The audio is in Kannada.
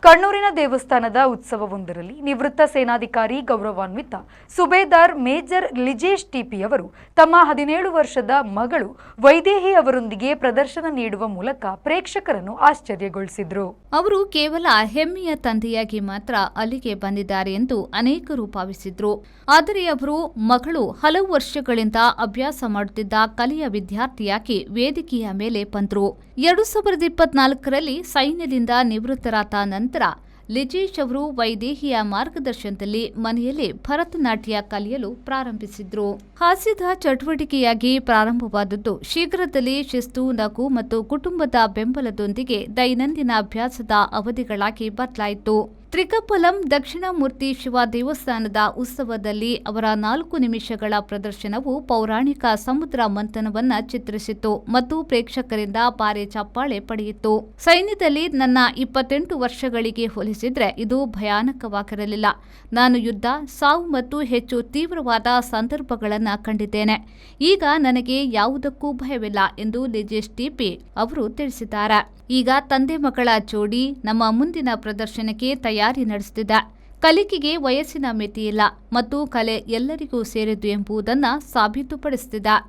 ಕಣ್ಣೂರಿನ ದೇವಸ್ಥಾನದ ಉತ್ಸವವೊಂದರಲ್ಲಿ ನಿವೃತ್ತ ಸೇನಾಧಿಕಾರಿ ಗೌರವಾನ್ವಿತ ಸುಬೇದಾರ್ ಮೇಜರ್ ಲಿಜೇಶ್ ಟಿಪಿ ಅವರು ತಮ್ಮ 17 ವರ್ಷದ ಮಗಳು ವೈದೇಹಿ ಅವರೊಂದಿಗೆ ಪ್ರದರ್ಶನ ನೀಡುವ ಮೂಲಕ ಪ್ರೇಕ್ಷಕರನ್ನು ಆಶ್ಚರ್ಯಗೊಳಿಸಿದರು. ಅವರು ಕೇವಲ ಹೆಮ್ಮೆಯ ತಂದೆಯಾಗಿ ಮಾತ್ರ ಅಲ್ಲಿಗೆ ಬಂದಿದ್ದಾರೆ ಎಂದು ಅನೇಕರು ಭಾವಿಸಿದ್ರು. ಆದರೆ ಅವರು ಮಗಳು ಹಲವು ವರ್ಷಗಳಿಂದ ಅಭ್ಯಾಸ ಮಾಡುತ್ತಿದ್ದ ಕಲೆಯ ವಿದ್ಯಾರ್ಥಿಯಾಗಿ ವೇದಿಕೆಯ ಮೇಲೆ ಬಂದರು. 2024ರಲ್ಲಿ ಸೈನ್ಯದಿಂದ ನಿವೃತ್ತರಾದ ನಂತರ ಲಿಜೇಶ್ ಅವರು ವೈದೇಹಿಯ ಮಾರ್ಗದರ್ಶನದಲ್ಲಿ ಮನೆಯಲ್ಲಿ ಭರತನಾಟ್ಯ ಕಲಿಯಲು ಪ್ರಾರಂಭಿಸಿದ್ರು. ಹಾಸ್ಯದ ಚಟುವಟಿಕೆಯಾಗಿ ಪ್ರಾರಂಭವಾದದ್ದು ಶೀಘ್ರದಲ್ಲೇ ಶಿಸ್ತು, ನಗು ಮತ್ತು ಕುಟುಂಬದ ಬೆಂಬಲದೊಂದಿಗೆ ದೈನಂದಿನ ಅಭ್ಯಾಸದ ಅವಧಿಗಳಾಗಿ ಬದಲಾಯಿತು. ತ್ರಿಕಪ್ಪಲಂ ದಕ್ಷಿಣಾಮೂರ್ತಿ ಶಿವ ದೇವಸ್ಥಾನದ ಉತ್ಸವದಲ್ಲಿ ಅವರ 4 ನಿಮಿಷಗಳ ಪ್ರದರ್ಶನವು ಪೌರಾಣಿಕ ಸಮುದ್ರ ಮಂಥನವನ್ನ ಚಿತ್ರಿಸಿತು ಮತ್ತು ಪ್ರೇಕ್ಷಕರಿಂದ ಭಾರಿ ಚಪ್ಪಾಳೆ ಪಡೆಯಿತು. ಸೈನ್ಯದಲ್ಲಿ ನನ್ನ 28 ವರ್ಷಗಳಿಗೆ ಹೋಲಿಸಿದ್ರೆ ಇದು ಭಯಾನಕವಾಗಿರಲಿಲ್ಲ. ನಾನು ಯುದ್ಧ, ಸಾವು ಮತ್ತು ಹೆಚ್ಚು ತೀವ್ರವಾದ ಸಂದರ್ಭಗಳನ್ನು ಕಂಡಿದ್ದೇನೆ. ಈಗ ನನಗೆ ಯಾವುದಕ್ಕೂ ಭಯವಿಲ್ಲ ಎಂದು ಲಿಜೇಶ್ ಟಿಪಿ ಅವರು ತಿಳಿಸಿದ್ದಾರೆ. ಈಗ ತಂದೆ ಮಗಳ ಜೋಡಿ ನಮ್ಮ ಮುಂದಿನ ಪ್ರದರ್ಶನಕ್ಕೆ ತಯಾರಿ ನಡೆಸುತ್ತಿದೆ. ಕಲಿಕೆಗೆ ವಯಸ್ಸಿನ ಮಿತಿಯಿಲ್ಲ ಮತ್ತು ಕಲೆ ಎಲ್ಲರಿಗೂ ಸೇರಿದ್ದು ಎಂಬುದನ್ನು ಸಾಬೀತುಪಡಿಸುತ್ತಿದೆ.